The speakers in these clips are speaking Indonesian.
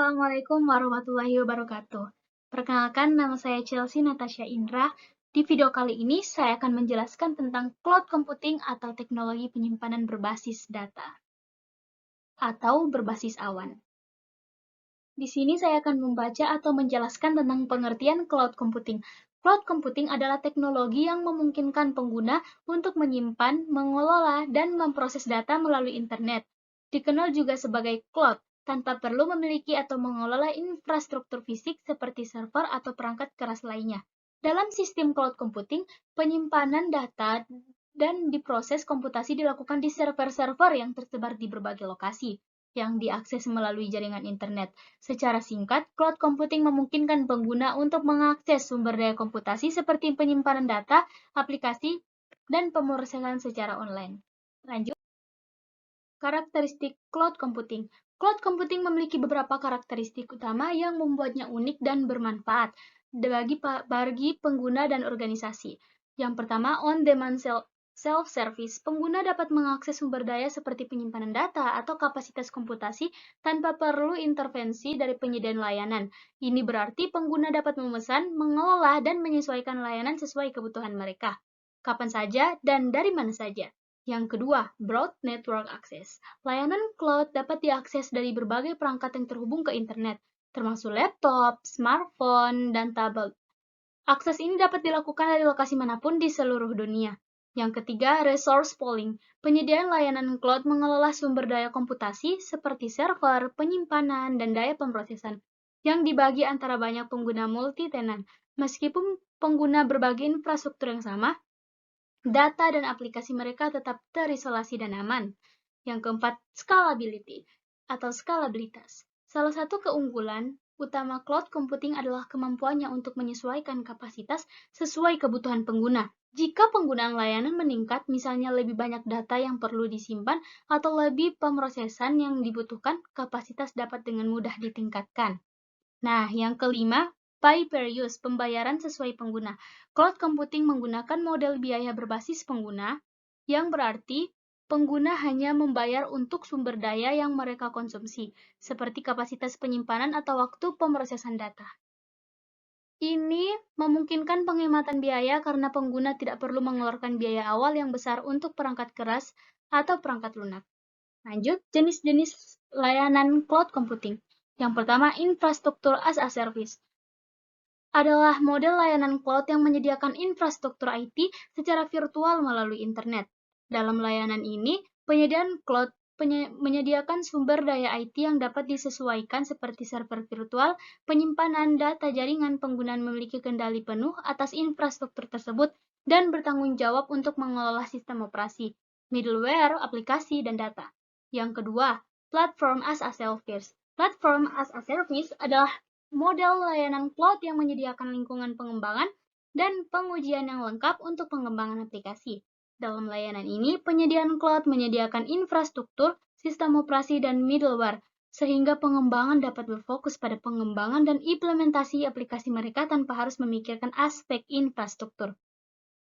Assalamualaikum warahmatullahi wabarakatuh. Perkenalkan, nama saya Chelsea Natasha Indra. Di video kali ini, saya akan menjelaskan tentang cloud computing atau teknologi penyimpanan berbasis data atau berbasis awan. Di sini saya akan membaca atau menjelaskan tentang pengertian cloud computing. Cloud computing adalah teknologi yang memungkinkan pengguna untuk menyimpan, mengelola, dan memproses data melalui internet. Dikenal juga sebagai cloud, tanpa perlu memiliki atau mengelola infrastruktur fisik seperti server atau perangkat keras lainnya. Dalam sistem cloud computing, penyimpanan data dan diproses komputasi dilakukan di server-server yang tersebar di berbagai lokasi, yang diakses melalui jaringan internet. Secara singkat, cloud computing memungkinkan pengguna untuk mengakses sumber daya komputasi seperti penyimpanan data, aplikasi, dan pemrosesan secara online. Lanjut. Karakteristik cloud computing. Cloud computing memiliki beberapa karakteristik utama yang membuatnya unik dan bermanfaat bagi pengguna dan organisasi. Yang pertama, on-demand self-service. Pengguna dapat mengakses sumber daya seperti penyimpanan data atau kapasitas komputasi tanpa perlu intervensi dari penyedia layanan. Ini berarti pengguna dapat memesan, mengelola, dan menyesuaikan layanan sesuai kebutuhan mereka, kapan saja dan dari mana saja. Yang kedua, broad network access. Layanan cloud dapat diakses dari berbagai perangkat yang terhubung ke internet, termasuk laptop, smartphone, dan tablet. Akses ini dapat dilakukan dari lokasi manapun di seluruh dunia. Yang ketiga, resource pooling. Penyediaan layanan cloud mengelola sumber daya komputasi seperti server, penyimpanan, dan daya pemrosesan yang dibagi antara banyak pengguna multi-tenant. Meskipun pengguna berbagi infrastruktur yang sama, data dan aplikasi mereka tetap terisolasi dan aman. Yang keempat, scalability atau skalabilitas. Salah satu keunggulan utama cloud computing adalah kemampuannya untuk menyesuaikan kapasitas sesuai kebutuhan pengguna. Jika penggunaan layanan meningkat, misalnya lebih banyak data yang perlu disimpan atau lebih pemrosesan yang dibutuhkan, kapasitas dapat dengan mudah ditingkatkan. Nah, yang kelima, pay per use, pembayaran sesuai pengguna. Cloud computing menggunakan model biaya berbasis pengguna, yang berarti pengguna hanya membayar untuk sumber daya yang mereka konsumsi, seperti kapasitas penyimpanan atau waktu pemrosesan data. Ini memungkinkan penghematan biaya karena pengguna tidak perlu mengeluarkan biaya awal yang besar untuk perangkat keras atau perangkat lunak. Lanjut, jenis-jenis layanan cloud computing. Yang pertama, infrastruktur as a service adalah model layanan cloud yang menyediakan infrastruktur IT secara virtual melalui internet. Dalam layanan ini, penyediaan cloud menyediakan sumber daya IT yang dapat disesuaikan seperti server virtual, penyimpanan data jaringan. Penggunaan memiliki kendali penuh atas infrastruktur tersebut dan bertanggung jawab untuk mengelola sistem operasi, middleware, aplikasi, dan data. Yang kedua, platform as a service. Platform as a service adalah model layanan cloud yang menyediakan lingkungan pengembangan dan pengujian yang lengkap untuk pengembangan aplikasi. Dalam layanan ini, penyediaan cloud menyediakan infrastruktur, sistem operasi, dan middleware, sehingga pengembangan dapat berfokus pada pengembangan dan implementasi aplikasi mereka tanpa harus memikirkan aspek infrastruktur.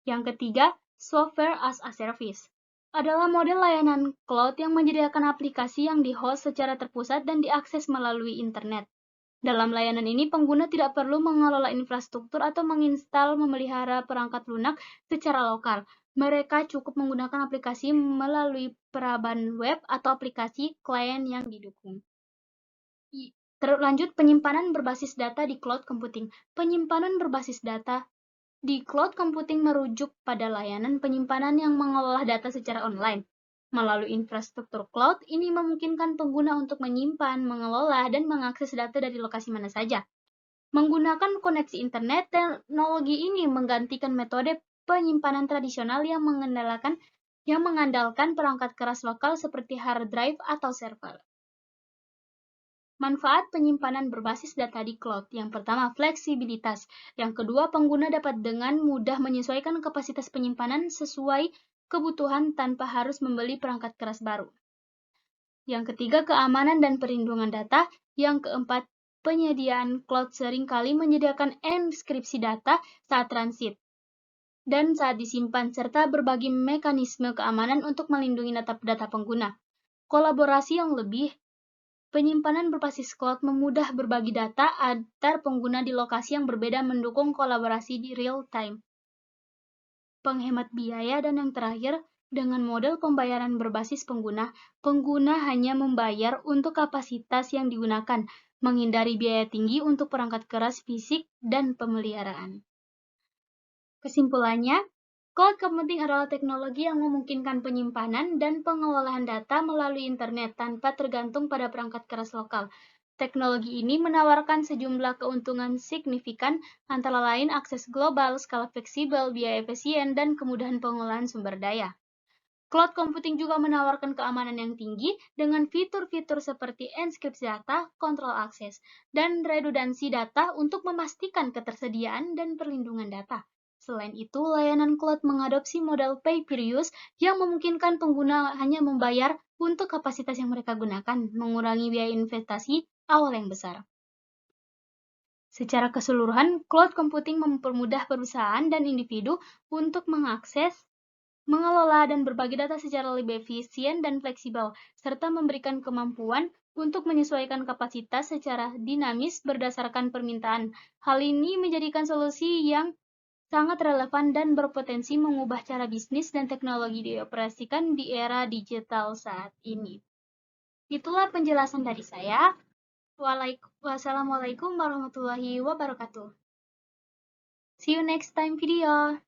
Yang ketiga, software as a service adalah model layanan cloud yang menyediakan aplikasi yang di-host secara terpusat dan diakses melalui internet. Dalam layanan ini, pengguna tidak perlu mengelola infrastruktur atau menginstal memelihara perangkat lunak secara lokal. Mereka cukup menggunakan aplikasi melalui peraban web atau aplikasi klien yang didukung. Lanjut, penyimpanan berbasis data di cloud computing. Penyimpanan berbasis data di cloud computing merujuk pada layanan penyimpanan yang mengelola data secara online. Melalui infrastruktur cloud, ini memungkinkan pengguna untuk menyimpan, mengelola, dan mengakses data dari lokasi mana saja. Menggunakan koneksi internet, teknologi ini menggantikan metode penyimpanan tradisional yang mengandalkan perangkat keras lokal seperti hard drive atau server. Manfaat penyimpanan berbasis data di cloud. Yang pertama, fleksibilitas. Yang kedua, pengguna dapat dengan mudah menyesuaikan kapasitas penyimpanan sesuai kebutuhan tanpa harus membeli perangkat keras baru. Yang ketiga, keamanan dan perlindungan data. Yang keempat, penyediaan cloud seringkali menyediakan enkripsi data saat transit dan saat disimpan, serta berbagi mekanisme keamanan untuk melindungi data pengguna. Kolaborasi yang lebih Penyimpanan berbasis cloud memudah berbagi data antar pengguna di lokasi yang berbeda mendukung kolaborasi di real time. Penghemat biaya dan yang terakhir, dengan model pembayaran berbasis pengguna, pengguna hanya membayar untuk kapasitas yang digunakan, menghindari biaya tinggi untuk perangkat keras fisik dan pemeliharaan. Kesimpulannya, cloud computing adalah teknologi yang memungkinkan penyimpanan dan pengelolaan data melalui internet tanpa tergantung pada perangkat keras lokal. Teknologi ini menawarkan sejumlah keuntungan signifikan, antara lain akses global, skala fleksibel, biaya efisien, dan kemudahan pengolahan sumber daya. Cloud computing juga menawarkan keamanan yang tinggi dengan fitur-fitur seperti enkripsi data, kontrol akses, dan redundansi data untuk memastikan ketersediaan dan perlindungan data. Selain itu, layanan cloud mengadopsi model pay per use yang memungkinkan pengguna hanya membayar untuk kapasitas yang mereka gunakan, mengurangi biaya investasi awal yang besar. Secara keseluruhan, cloud computing mempermudah perusahaan dan individu untuk mengakses, mengelola dan berbagi data secara lebih efisien dan fleksibel, serta memberikan kemampuan untuk menyesuaikan kapasitas secara dinamis berdasarkan permintaan. Hal ini menjadikan solusi yang sangat relevan dan berpotensi mengubah cara bisnis dan teknologi dioperasikan di era digital saat ini. Itulah penjelasan dari saya. Wassalamualaikum warahmatullahi wabarakatuh. See you next time video.